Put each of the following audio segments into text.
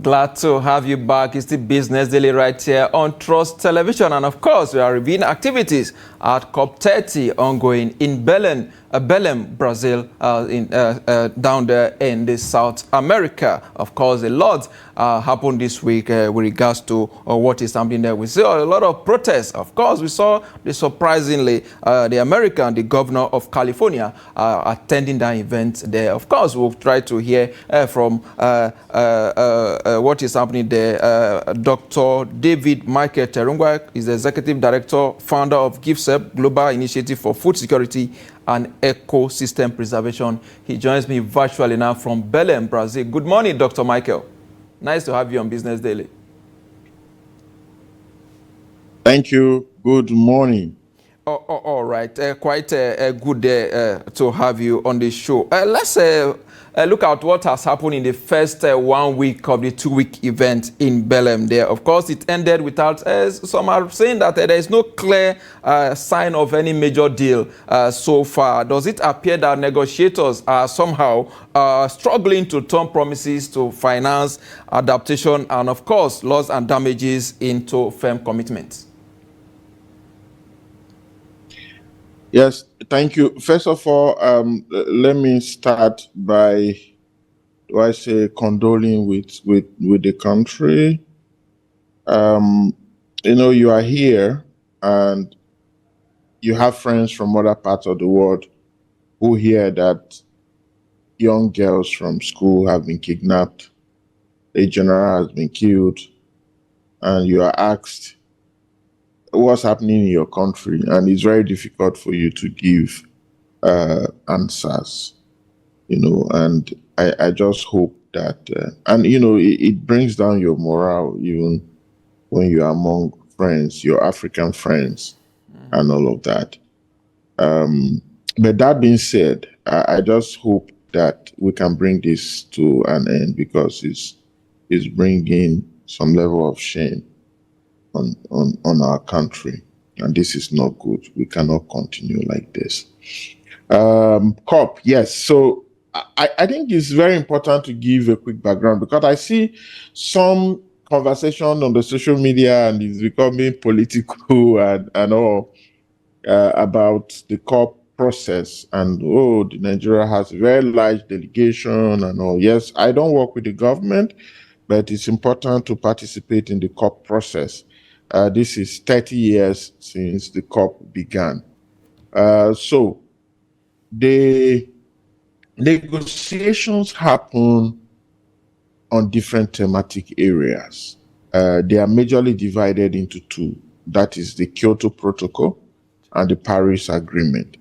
Glad to have you back. It's the Business Daily right here on Trust Television. And of course, we are reviewing activities at COP30 ongoing in Belem, Brazil, down there in the South America. Of course, a lot happened this week with regards to what is happening there. We saw a lot of protests. Of course, we saw surprisingly the governor of California attending that event there. Of course, we'll try to hear from what is happening there. Dr. David Michael Terungwa is the Executive Director, founder of GIFSEP, Global Initiative for Food Security and Ecosystem Preservation. He joins me virtually now from Balem, Brazil. Good morning, Dr. Michael. Nice to have you on Business Daily. Thank you. Good morning. All right. Quite a good day to have you on the show. Let's look at what has happened in the first 1 week of the 2-week event in Balem there. Of course, it ended without, some are saying that there is no clear sign of any major deal so far. Does it appear that negotiators are somehow struggling to turn promises to finance, adaptation, and of course, loss and damages into firm commitments? Yes, thank you. First of all, let me start by, condoling with the country. You are here and you have friends from other parts of the world who hear that young girls from school have been kidnapped, a general has been killed, and you are asked what's happening in your country, and it's very difficult for you to give answers, and I just hope that, it brings down your morale even when you're among friends, your African friends, and all of that. But that being said, I just hope that we can bring this to an end, because it's bringing some level of shame on our country, and this is not good. We cannot continue like this. COP, yes. So I think it's very important to give a quick background, because I see some conversation on the social media and it's becoming political and all about the COP process, and Nigeria has a very large delegation and all. Yes, I don't work with the government, but it's important to participate in the COP process. This is 30 years since the COP began. So the negotiations happen on different thematic areas. They are majorly divided into two. That is the Kyoto Protocol and the Paris Agreement.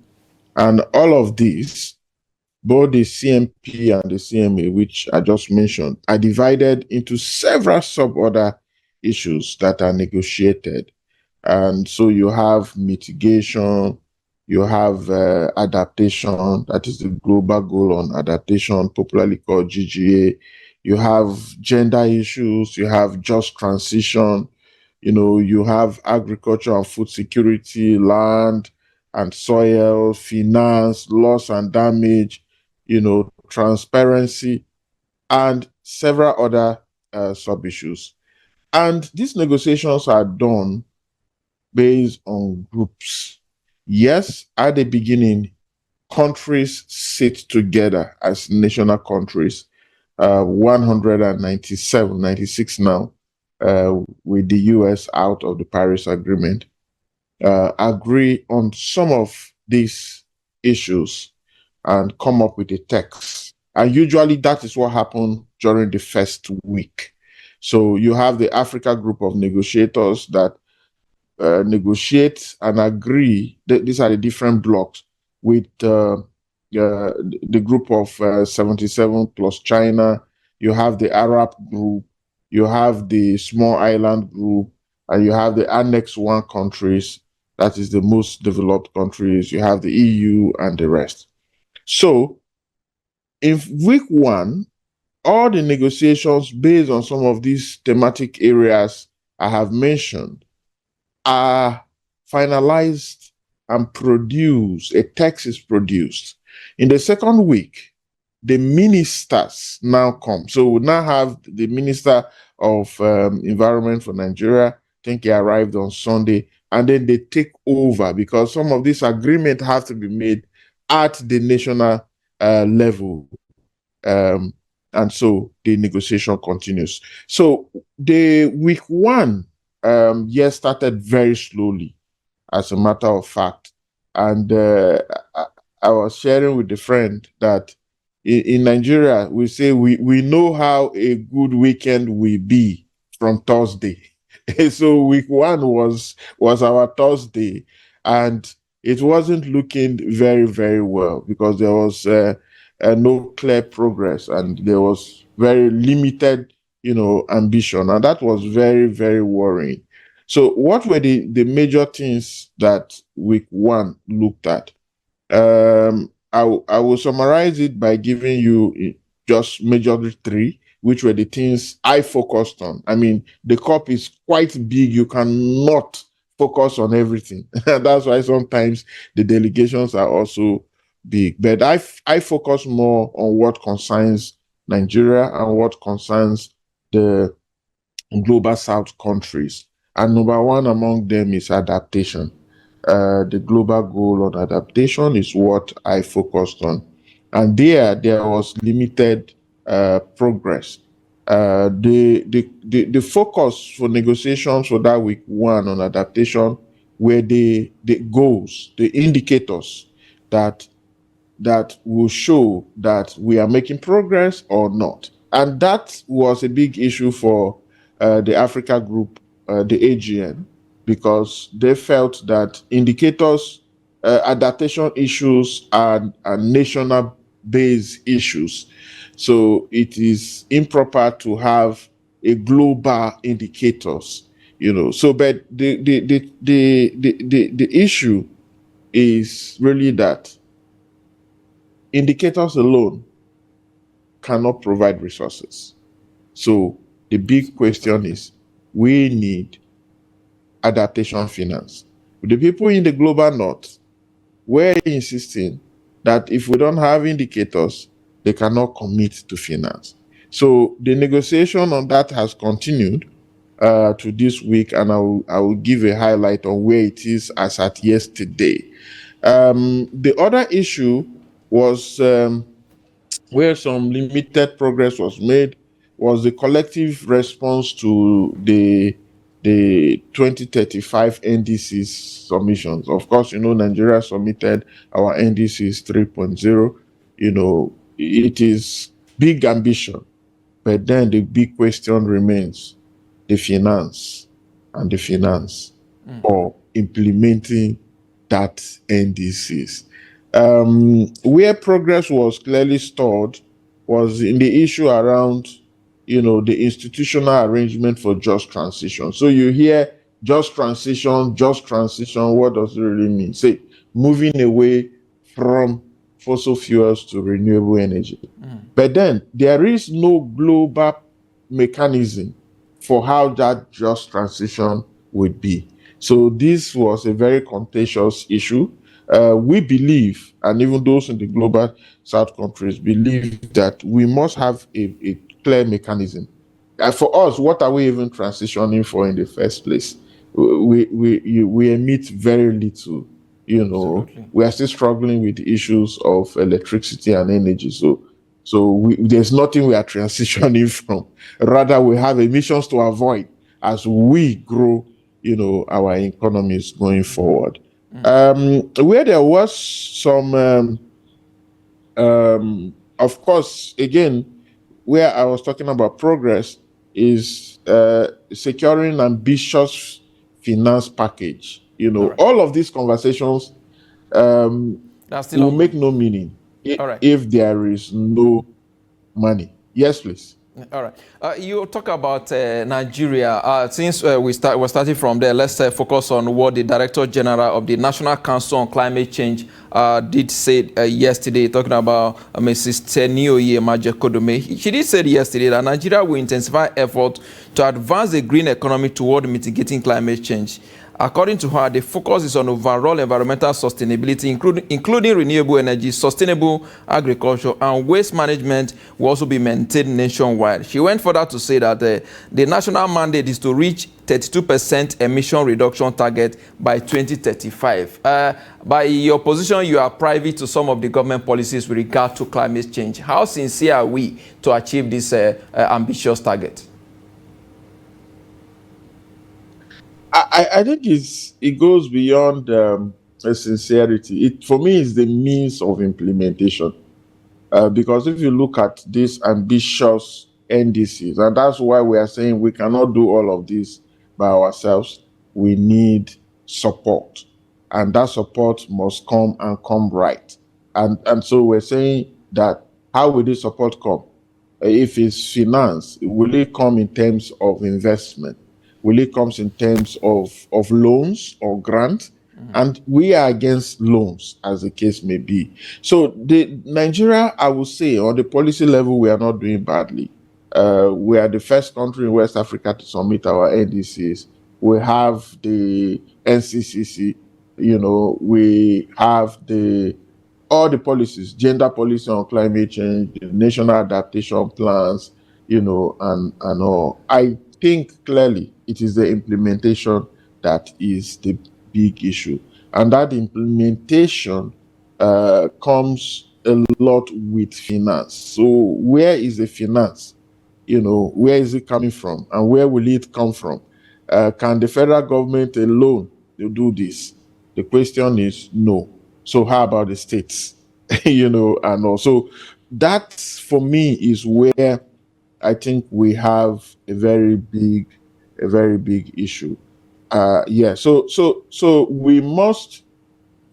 And all of these, both the CMP and the CMA, which I just mentioned, are divided into several sub-other issues that are negotiated. And so you have mitigation, you have adaptation, that is the global goal on adaptation, popularly called GGA. You have gender issues, you have just transition, you have agriculture and food security, land and soil, finance, loss and damage, transparency, and several other sub-issues. And these negotiations are done based on groups. Yes, at the beginning, countries sit together as national countries, 197, 96 now, with the US out of the Paris Agreement, agree on some of these issues and come up with a text. And usually that is what happened during the first week. So you have the Africa group of negotiators that negotiate and agree. These are the different blocks with the group of 77 plus China. You have the Arab group, you have the small island group, and you have the Annex 1 countries, that is the most developed countries. You have the EU and the rest. So in week 1, all the negotiations based on some of these thematic areas I have mentioned are finalized and produced. A text is produced. In the second week, the ministers now come. So we now have the Minister of Environment for Nigeria. I think he arrived on Sunday, and then they take over because some of these agreements have to be made at the national level. And so the negotiation continues. So the week one year started very slowly, as a matter of fact. And I was sharing with a friend that in Nigeria, we say we know how a good weekend will be from Thursday. So week one was our Thursday, and it wasn't looking very, very well because there was no clear progress and there was very limited, ambition, and that was very, very worrying. So what were the major things that week one looked at? I will summarize it by giving you just majorly three, which were the things I focused on. I mean, the COP is quite big. You cannot focus on everything. That's why sometimes the delegations are also big. But I focus more on what concerns Nigeria and what concerns the global South countries. And number one among them is adaptation. The global goal on adaptation is what I focused on. And there was limited progress. The focus for negotiations for that week one on adaptation were the goals, the indicators that will show that we are making progress or not. And that was a big issue for the Africa group, the AGN, because they felt that indicators, adaptation issues are national-based issues. So it is improper to have a global indicators, So, but the issue is really that indicators alone cannot provide resources. So the big question is, we need adaptation finance. The people in the global north were insisting that if we don't have indicators, they cannot commit to finance. So the negotiation on that has continued to this week, and I will give a highlight on where it is as at yesterday. The other issue was where some limited progress was made was the collective response to the 2035 NDCs submissions. Of course, Nigeria submitted our NDCs 3.0. It is big ambition, but then the big question remains the finance for implementing that NDCs. Where progress was clearly stalled was in the issue around, the institutional arrangement for just transition. So you hear just transition, what does it really mean? Say, moving away from fossil fuels to renewable energy. But then there is no global mechanism for how that just transition would be. So this was a very contentious issue. We believe, and even those in the global South countries believe, that we must have a clear mechanism. For us, what are we even transitioning for in the first place? We emit very little. Absolutely. We are still struggling with the issues of electricity and energy. So there's nothing we are transitioning from. Rather, we have emissions to avoid as we grow, our economies going forward. Where there was some, of course, again, where I was talking about progress is securing ambitious finance package. Right. All of these conversations will make no meaning if there is no money. Yes, please. All right. You talk about Nigeria. Since we're starting from there, let's focus on what the Director General of the National Council on Climate Change did say yesterday, talking about Mrs. Tenioye Majekodome. She did say yesterday that Nigeria will intensify efforts to advance the green economy toward mitigating climate change. According to her, the focus is on overall environmental sustainability, including renewable energy, sustainable agriculture, and waste management will also be maintained nationwide. She went further to say that the national mandate is to reach 32% emission reduction target by 2035. By your position, you are privy to some of the government policies with regard to climate change. How sincere are we to achieve this ambitious target? I think it goes beyond sincerity. It, for me, is the means of implementation. Because if you look at these ambitious NDCs, and that's why we are saying we cannot do all of this by ourselves, we need support. And that support must come and come right. And so we're saying that how will this support come? If it's finance, will it come in terms of investment? Will it come in terms of loans or grants? And we are against loans, as the case may be. So Nigeria, I would say, on the policy level, we are not doing badly. We are the first country in West Africa to submit our NDCs. We have the NCCC, we have all the policies, gender policy on climate change, national adaptation plans, and all. I think clearly it is the implementation that is the big issue. And that implementation comes a lot with finance. So where is the finance? Where is it coming from? And where will it come from? Can the federal government alone do this? The question is no. So how about the states? And also that for me is where I think we have a very big issue. So we must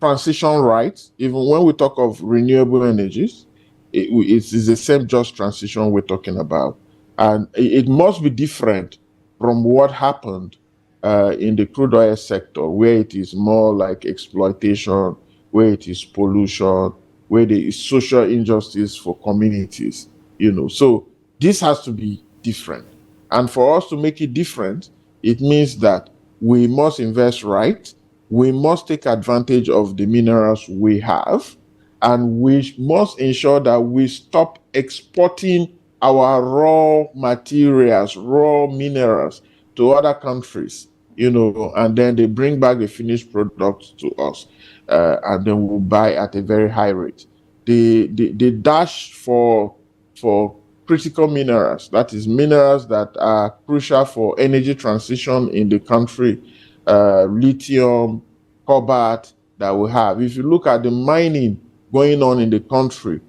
transition right. Even when we talk of renewable energies, it is the same just transition we're talking about. And it must be different from what happened in the crude oil sector, where it is more like exploitation, where it is pollution, where there is social injustice for communities, So this has to be different. And for us to make it different, it means that we must invest right, we must take advantage of the minerals we have, and we must ensure that we stop exporting our raw materials, raw minerals to other countries, and then they bring back the finished product to us, and then we'll buy at a very high rate. The dash for critical minerals, that is minerals that are crucial for energy transition in the country, lithium, cobalt that we have. If you look at the mining going on in the country,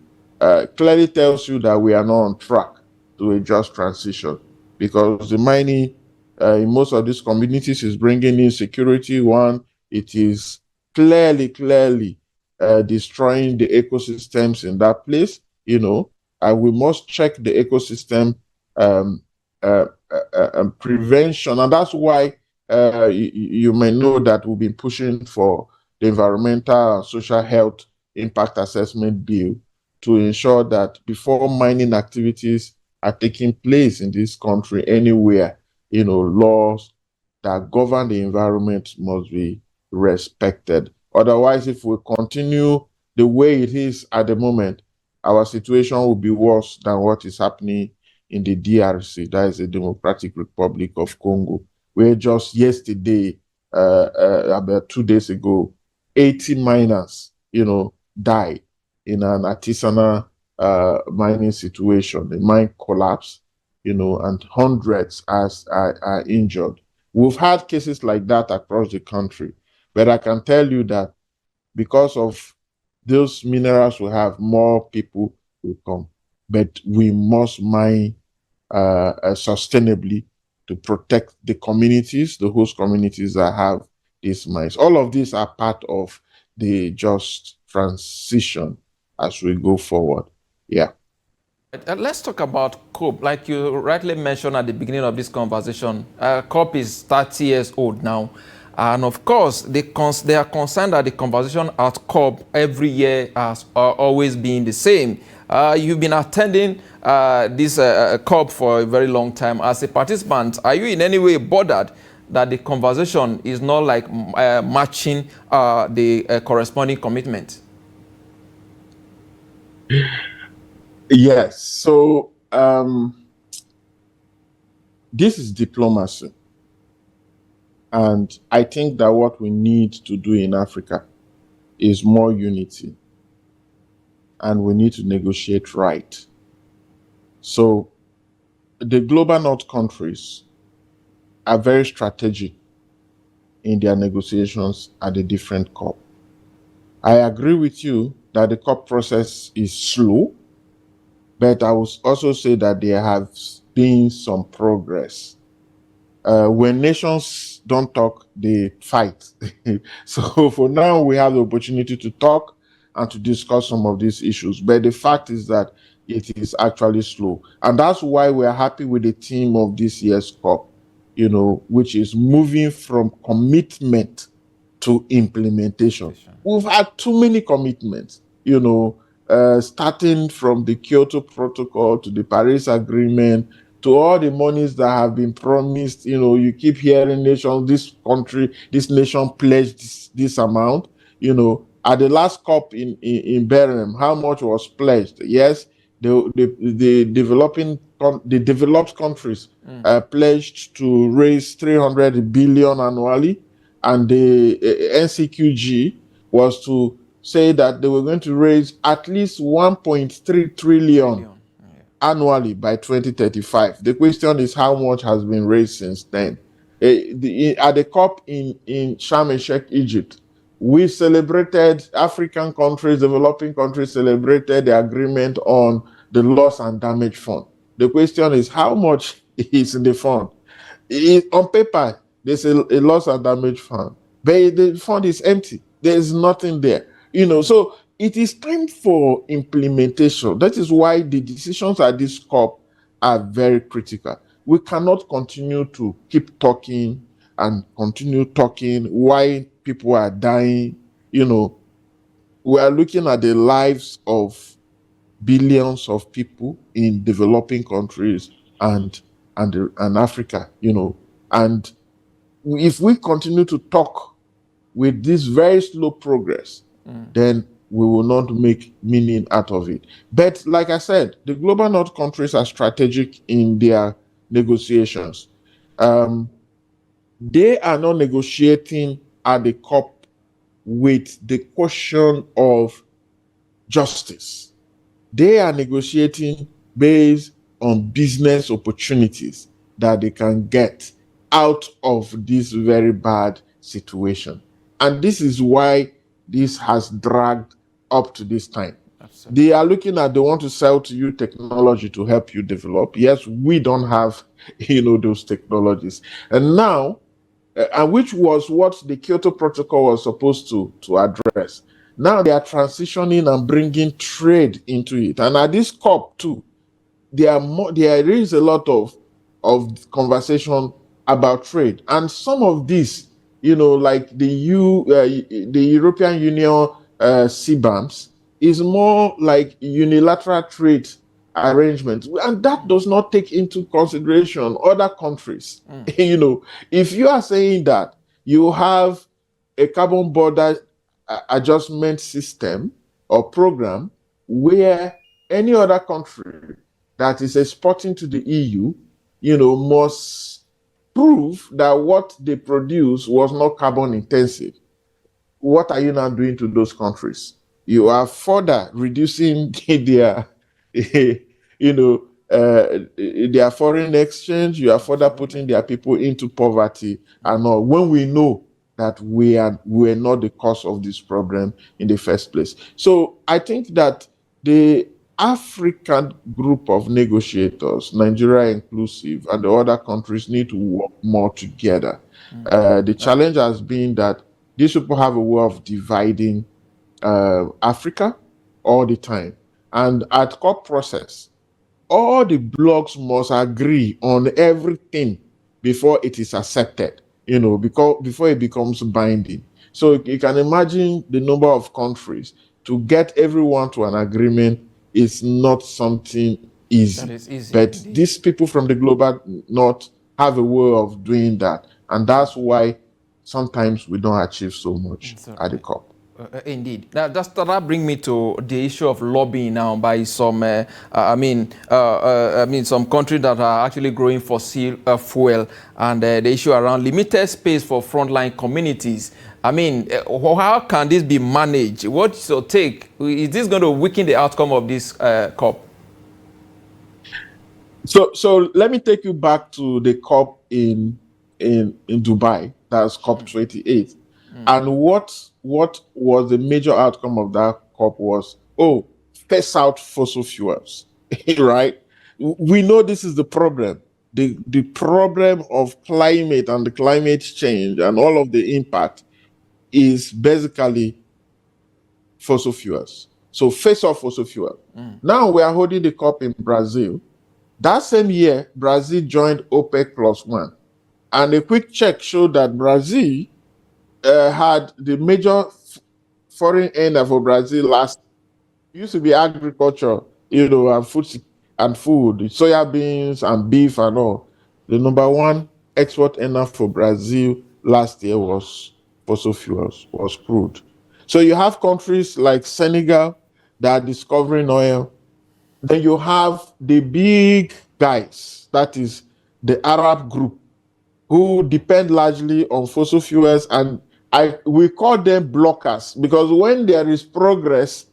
clearly tells you that we are not on track to a just transition, because the mining in most of these communities is bringing in security. One, it is clearly destroying the ecosystems in that place, and we must check the ecosystem prevention. And that's why you may know that we've been pushing for the environmental and social health impact assessment bill to ensure that before mining activities are taking place in this country anywhere, laws that govern the environment must be respected. Otherwise, if we continue the way it is at the moment, our situation will be worse than what is happening in the DRC, that is the Democratic Republic of Congo, where just yesterday, about 2 days ago, 80 miners, died in an artisanal mining situation. The mine collapsed, and hundreds are injured. We've had cases like that across the country, but I can tell you that because of those minerals will have, more people will come. But we must mine sustainably to protect the communities, the host communities that have these mines. All of these are part of the just transition as we go forward. Yeah. Let's talk about COP. Like you rightly mentioned at the beginning of this conversation, COP is 30 years old now. And of course, they are concerned that the conversation at COP every year has always been the same. You've been attending this COP for a very long time. As a participant, are you in any way bothered that the conversation is not like matching the corresponding commitment? Yes. So this is diplomacy. And I think that what we need to do in Africa is more unity. And we need to negotiate right. So the global north countries are very strategic in their negotiations at the different COP. I agree with you that the COP process is slow, but I will also say that there have been some progress. When nations don't talk, they fight. So for now, we have the opportunity to talk and to discuss some of these issues. But the fact is that it is actually slow. And that's why we're happy with the theme of this year's COP, which is moving from commitment to implementation. We've had too many commitments, starting from the Kyoto Protocol to the Paris Agreement, to all the monies that have been promised. You keep hearing nations, this nation pledged this amount. At the last COP in Balem, how much was pledged? Yes, the developed countries pledged to raise 300 billion annually, and the NCQG was to say that they were going to raise at least 1.3 trillion annually by 2035. The question is how much has been raised since then. At the COP in Sharm el-Sheikh, Egypt, we celebrated, African countries, developing countries celebrated the agreement on the loss and damage fund. The question is how much is in the fund? On paper, there's a loss and damage fund, but the fund is empty. There's nothing there. So it is time for implementation. That is why the decisions at this COP are very critical. We cannot continue to keep talking and continue talking while people are dying. We are looking at the lives of billions of people in developing countries and Africa, and if we continue to talk with this very slow progress, then we will not make meaning out of it. But like I said, the global north countries are strategic in their negotiations. They are not negotiating at the COP with the question of justice. They are negotiating based on business opportunities that they can get out of this very bad situation. And this is why this has dragged up to this time. Absolutely. They are looking at, they want to sell to you technology to help you develop. Yes, we don't have, those technologies. And now, and which was what the Kyoto Protocol was supposed to address. Now they are transitioning and bringing trade into it. And at this COP too, there is a lot of conversation about trade. And some of this, like the European Union CBAMs, is more like unilateral trade arrangement, and that does not take into consideration other countries. If you are saying that you have a carbon border adjustment system or program where any other country that is exporting to the EU, must prove that what they produce was not carbon intensive, what are you now doing to those countries? You are further reducing their, their foreign exchange. You are further putting their people into poverty and all. When we know that we're not the cause of this problem in the first place. So I think that the African group of negotiators, Nigeria inclusive, and the other countries need to work more together. The challenge has been that these people have a way of dividing Africa all the time. And at COP process, all the blocs must agree on everything before it is accepted, because before it becomes binding. So you can imagine the number of countries to get everyone to an agreement is not something easy. That is easy. But these people from the global north have a way of doing that, And that's why sometimes we don't achieve so much at the COP. Indeed. That brings me to the issue of lobbying now by some, some countries that are actually growing fossil fuel, and the issue around limited space for frontline communities. I mean, how can this be managed? What's your take? Is this going to weaken the outcome of this COP? So let me take you back to the COP in Dubai. That's COP28. And what was the major outcome of that COP was, phase out fossil fuels, right? We know this is the problem. The problem of climate and the climate change and all of the impact is basically fossil fuels. So phase off fossil fuel. Now we are holding the COP in Brazil. That same year, Brazil joined OPEC +1. And a quick check showed that Brazil had the major foreign earner for Brazil last used to be agriculture, and food, soya beans and beef and all. The number one export earner for Brazil last year was fossil fuels, was crude. So you have countries like Senegal that are discovering oil. Then you have the big guys, that is the Arab group, who depend largely on fossil fuels, and we call them blockers, because when there is progress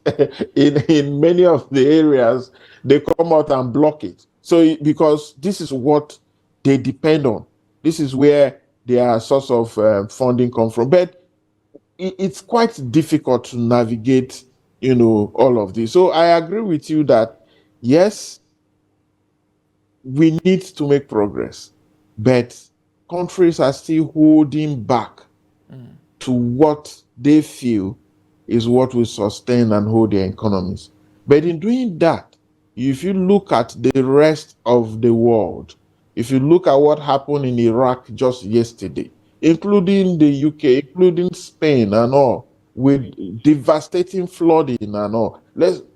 in many of the areas, they come out and block it. So because this is what they depend on, this is where their source of funding come from. But it's quite difficult to navigate, all of this. So I agree with you that yes, we need to make progress, but countries are still holding back to what they feel is what will sustain and hold their economies. But in doing that, if you look at the rest of the world, if you look at what happened in Iraq just yesterday, including the UK, including Spain and all, with devastating flooding and all,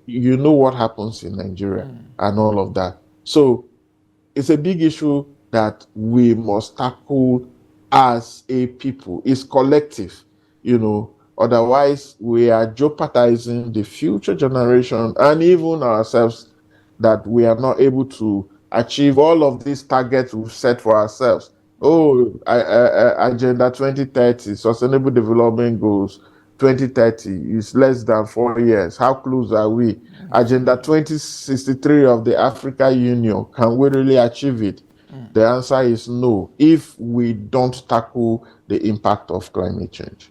you know what happens in Nigeria and all of that. So it's a big issue that we must tackle as a people. It's collective, otherwise we are jeopardizing the future generation and even ourselves, that we are not able to achieve all of these targets we've set for ourselves. Agenda 2030, Sustainable Development Goals 2030 is less than 4 years. How close are we? Agenda 2063 of the African Union, can we really achieve it? The answer is no, if we don't tackle the impact of climate change.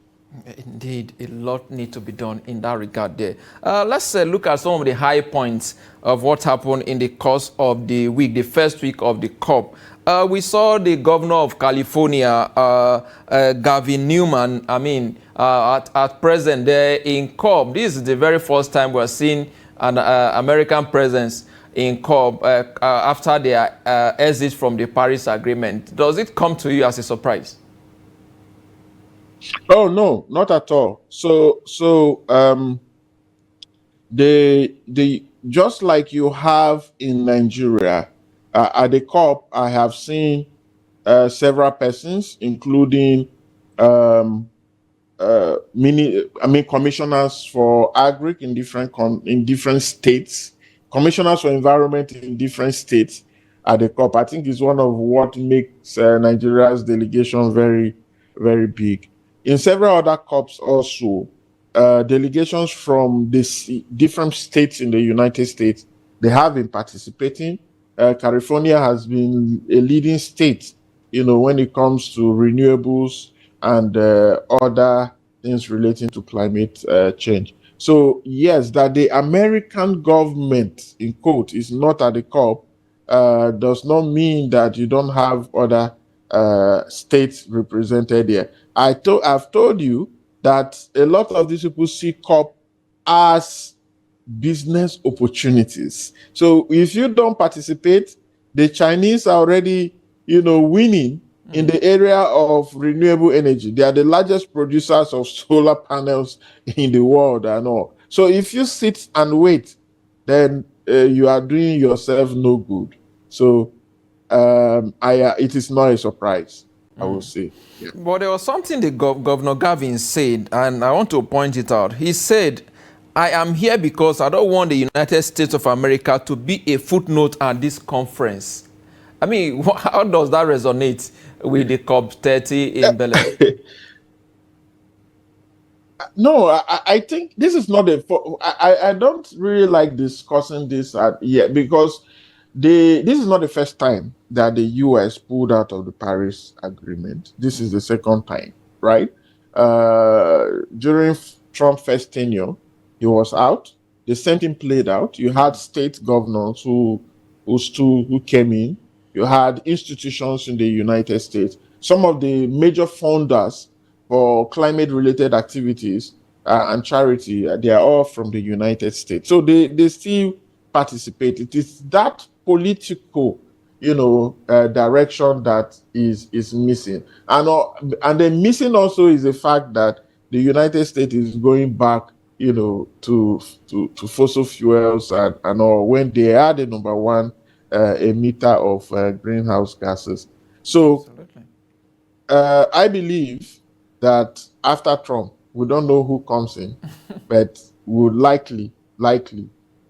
Indeed, a lot needs to be done in that regard there. Let's look at some of the high points of what happened in the course of the week, the first week of the COP. We saw the governor of California, Gavin Newman, at present there in COP. This is the very first time we're seeing an American presence in COP after their exit from the Paris Agreement. Does it come to you as a surprise? Oh no, not at all. So the just like you have in Nigeria, at the COP, I have seen several persons, including commissioners for agric in different states, commissioners for environment in different states at the COP. I think is one of what makes Nigeria's delegation very, very big. In several other COPs also, delegations from the different states in the United States, they have been participating. California has been a leading state, when it comes to renewables and other things relating to climate change. So yes, that the American government, in quote, is not at the COP does not mean that you don't have other states represented here. I've told you that a lot of these people see COP as business opportunities. So if you don't participate, the Chinese are already, winning in the area of renewable energy. They are the largest producers of solar panels in the world and all. So if you sit and wait, then you are doing yourself no good. So it is not a surprise. I will say. Yeah. But there was something the Governor Gavin said, and I want to point it out. He said, I am here because I don't want the United States of America to be a footnote at this conference. I mean, how does that resonate with the COP30 in Belem? No, I think this is not I don't really like discussing this yet because this is not the first time that the US pulled out of the Paris Agreement. This is the second time, right? During Trump's first tenure, he was out. The same thing played out. You had state governors who came in. You had institutions in the United States. Some of the major funders for climate-related activities and charity, they are all from the United States. So they still participate. It is that political, direction that is missing, and then missing also is the fact that the United States is going back, to fossil fuels and all when they are the number one emitter of greenhouse gases. So I believe that after Trump, we don't know who comes in, but would likely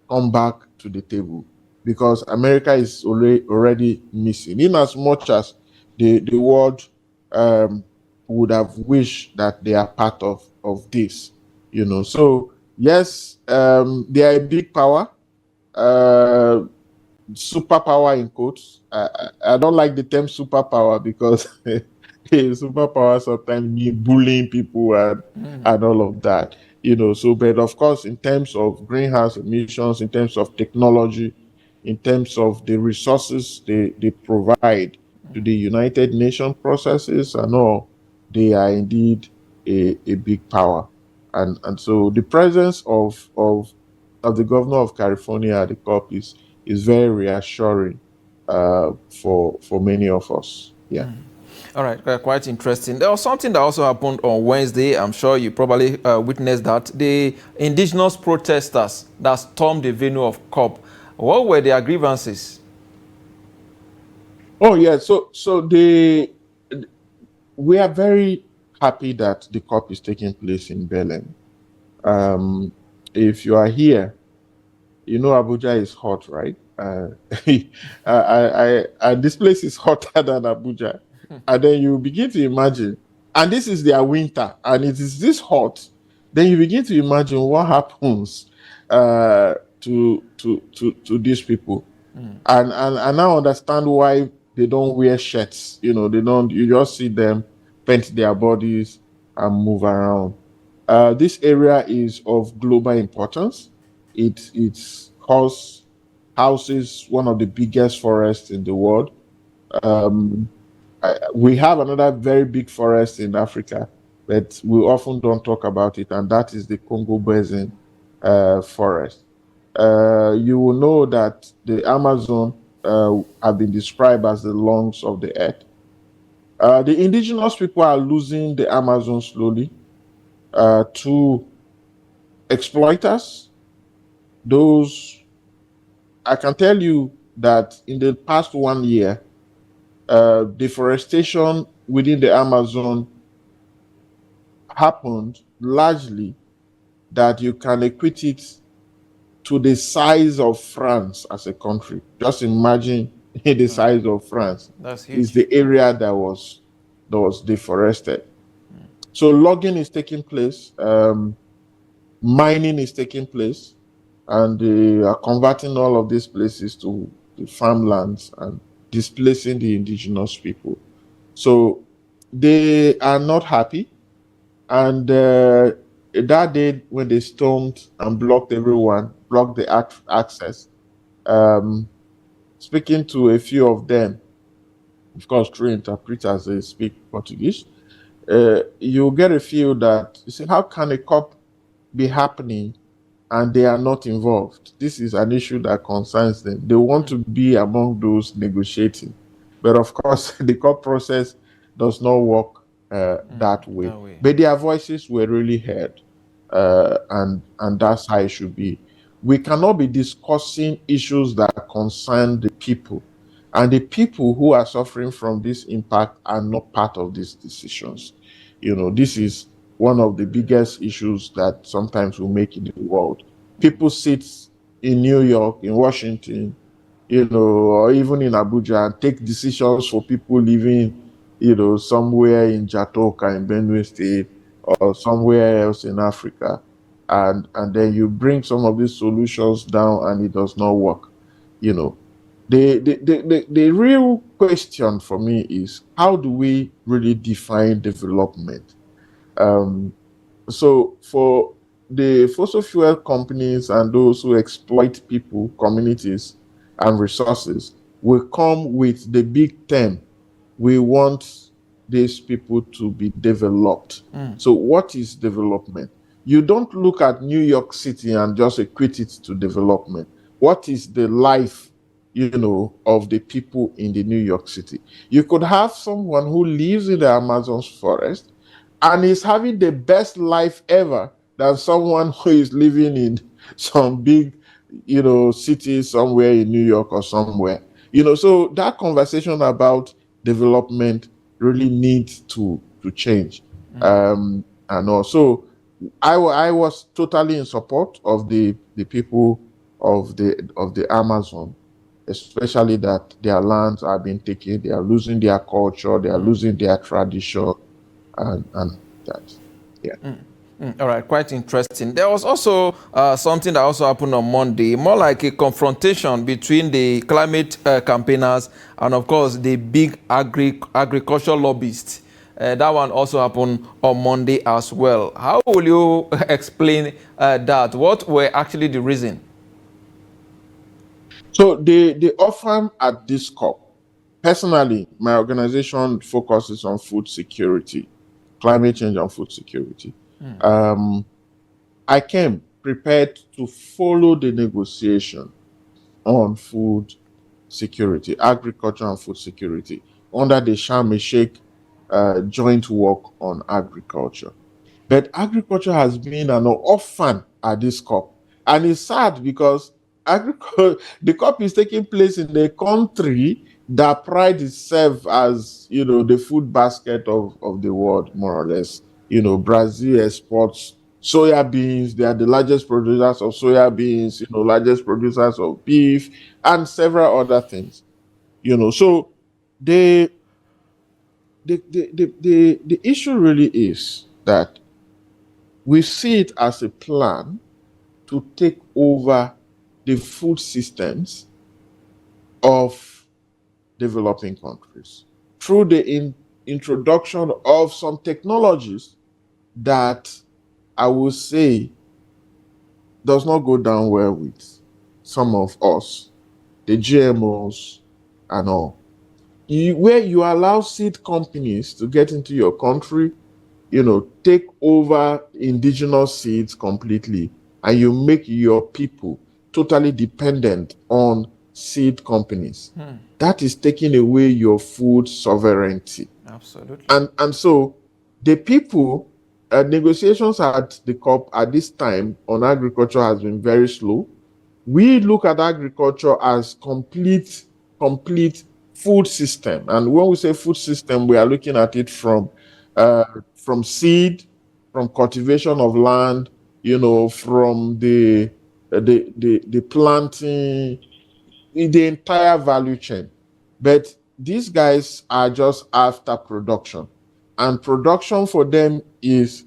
come back to the table because America is already missing. In as much as the world would have wished that they are part of this, So yes, they are a big power. Superpower in quotes. I don't like the term superpower because superpower sometimes mean bullying people and all of that, So, but of course, in terms of greenhouse emissions, in terms of technology, in terms of the resources they provide to the United Nations processes and all, they are indeed a big power. And so the presence of the governor of California at the COP is very reassuring for many of us. Yeah. All right, quite interesting. There was something that also happened on Wednesday. I'm sure you probably witnessed that. The indigenous protesters that stormed the venue of COP. What were their grievances? Oh yeah, so we are very happy that the COP is taking place in Balem. If you are here, Abuja is hot, right? This place is hotter than Abuja, and then you begin to imagine, and this is their winter, and it is this hot. Then you begin to imagine what happens to these people, and I now understand why they don't wear shirts. They don't. You just see them paint their bodies and move around. This area is of global importance. It's houses one of the biggest forests in the world. We have another very big forest in Africa, but we often don't talk about it, and that is the Congo Basin forest. You will know that the Amazon have been described as the lungs of the earth. The indigenous people are losing the Amazon slowly to exploiters. I can tell you that in the past 1 year, deforestation within the Amazon happened largely that you can equate it to the size of France as a country. Just imagine the size of France. That's huge. Is the area that was deforested. So logging is taking place, mining is taking place, and they are converting all of these places to farmlands and displacing the indigenous people. So they are not happy. And that day when they stormed and blocked the access, speaking to a few of them, of course, through interpreters, they speak Portuguese, you get a feel that, you see, how can a COP be happening and they are not involved? This is an issue that concerns them. They want to be among those negotiating. But of course, the COP process does not work that way. But their voices were really heard, and that's how it should be. We cannot be discussing issues that concern the people And the people who are suffering from this impact are not part of these decisions. This is one of the biggest issues that sometimes we make in the world. People sit in New York, in Washington, or even in Abuja and take decisions for people living, somewhere in Jatoka in Benue State or somewhere else in Africa. And then you bring some of these solutions down and it does not work. The real question for me is, how do we really define development? So for the fossil fuel companies and those who exploit people, communities, and resources will come with the big term: we want these people to be developed. So what is development? You don't look at New York City and just equate it to development. What is the life, of the people in the New York City? You could have someone who lives in the Amazon forest and is having the best life ever than someone who is living in some big, city somewhere in New York or somewhere. So that conversation about development really needs to change. And also, I was totally in support of the people of the Amazon, especially that their lands are being taken, they are losing their culture, they are losing their tradition, and that. Yeah. All right, quite interesting. There was also something that also happened on Monday, more like a confrontation between the climate campaigners and, of course, the big agricultural lobbyists. That one also happened on Monday as well. How will you explain that? What were actually the reason? So the often at this COP, personally, my organization focuses on food security, climate change and food security. I came prepared to follow the negotiation on food security, agriculture and food security, under the Sharm el-Sheikh joint work on agriculture. But agriculture has been an orphan at this COP. And it's sad because the COP is taking place in a country that prides itself as, the food basket of the world, more or less. Brazil exports soya beans. They are the largest producers of soya beans, largest producers of beef, and several other things. So the the issue really is that we see it as a plan to take over the food systems of developing countries through the introduction of some technologies that I would say does not go down well with some of us, the GMOs and all. Where you allow seed companies to get into your country, take over indigenous seeds completely, and you make your people totally dependent on seed companies. That is taking away your food sovereignty. Absolutely. And so the people, negotiations at the COP at this time on agriculture has been very slow. We look at agriculture as complete food system. And when we say food system, we are looking at it from seed, from cultivation of land, from the planting, the entire value chain. But these guys are just after production. And production for them is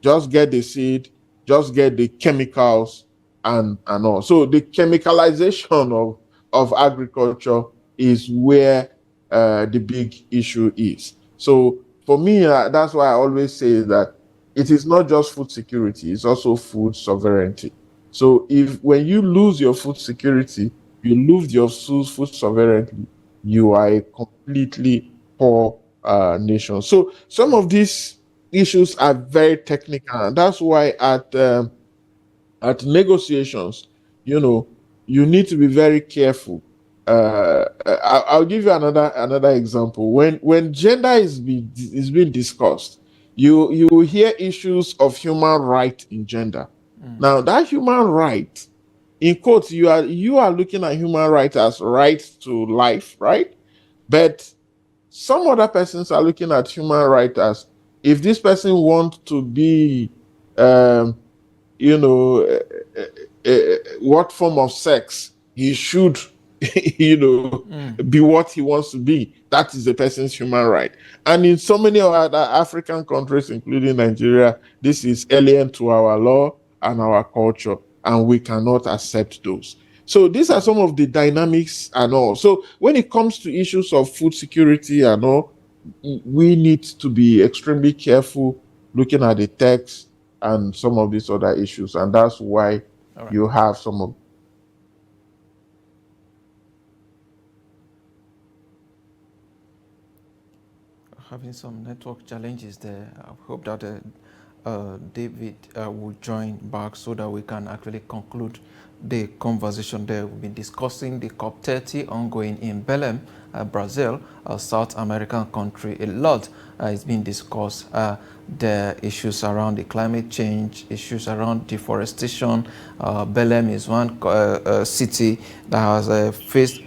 just get the seed, just get the chemicals and all. So the chemicalization of agriculture is where the big issue is. So for me, that's why I always say that it is not just food security, it's also food sovereignty. So when you lose your food security, you lose your food sovereignty, you are a completely poor nation. So some of these issues are very technical, and that's why at negotiations, you need to be very careful. I'll give you another example. When gender is being discussed, you hear issues of human right in gender. Now that human right in quotes, you are looking at human rights as right to life, right? But some other persons are looking at human rights as, if this person wants to be, you know, what form of sex he should, you know, be what he wants to be. That is the person's human right. And in so many other African countries, including Nigeria, this is alien to our law and our culture, and we cannot accept those. So these are some of the dynamics and all. So when it comes to issues of food security and all, we need to be extremely careful looking at the text and some of these other issues. And that's why you have some of having some network challenges there. I hope that David will join back so that we can actually conclude the conversation there. We've been discussing the COP30 ongoing in Belem, Brazil, a South American country. A lot is being discussed. The issues around the climate change, issues around deforestation. Belem is one city that has faced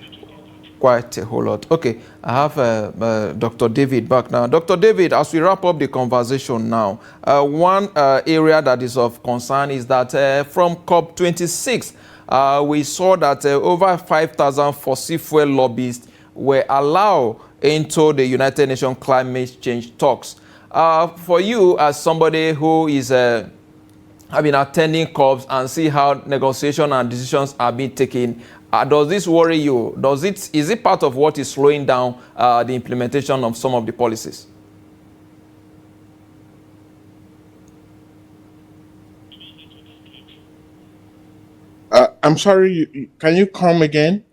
quite a whole lot. Okay, I have Dr. David back now. Dr. David, as we wrap up the conversation now, one area that is of concern is that from COP26, we saw that over 5,000 fossil fuel lobbyists were allowed into the United Nations climate change talks. For you, as somebody who is I've been attending COPs and see how negotiation and decisions are being taken. Does this worry you? Is it part of what is slowing down the implementation of some of the policies? I'm sorry, can you come again?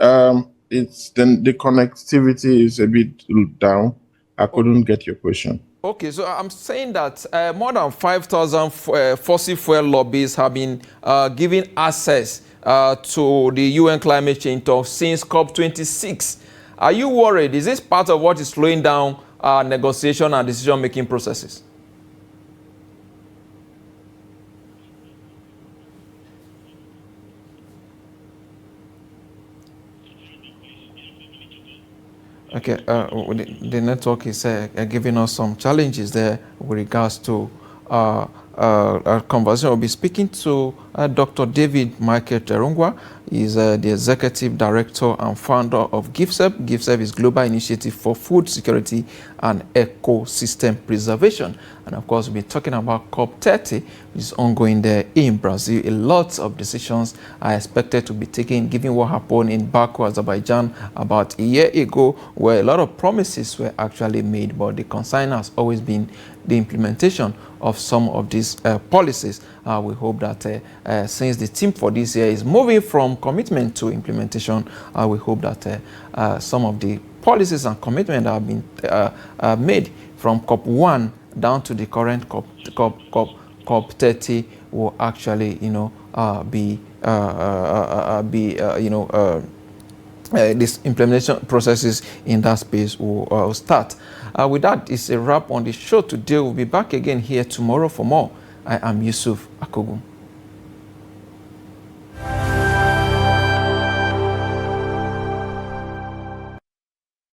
It's then the connectivity is a bit down. I couldn't get your question. Okay, so I'm saying that more than 5,000 fossil fuel lobbies have been given access to the UN climate change talks since COP26. Are you worried? Is this part of what is slowing down negotiation and decision-making processes? Okay, the network is giving us some challenges there with regards to our conversation. We'll be speaking to Dr. David Michael Terungwa. He's the Executive Director and founder of GIFSEP. GIFSEP is Global Initiative for Food Security and Ecosystem Preservation. And of course, we'll be talking about COP30, which is ongoing there in Brazil. A lot of decisions are expected to be taken, given what happened in Baku, Azerbaijan, about a year ago, where a lot of promises were actually made, but the concern has always been the implementation of some of these policies. We hope that since the theme for this year is moving from commitment to implementation, we hope that some of the policies and commitments that have been made from COP1 down to the current COP30 will actually, these implementation processes in that space will start. With that, it's a wrap on the show today. We'll be back again here tomorrow for more. I am Yusuf Akogu.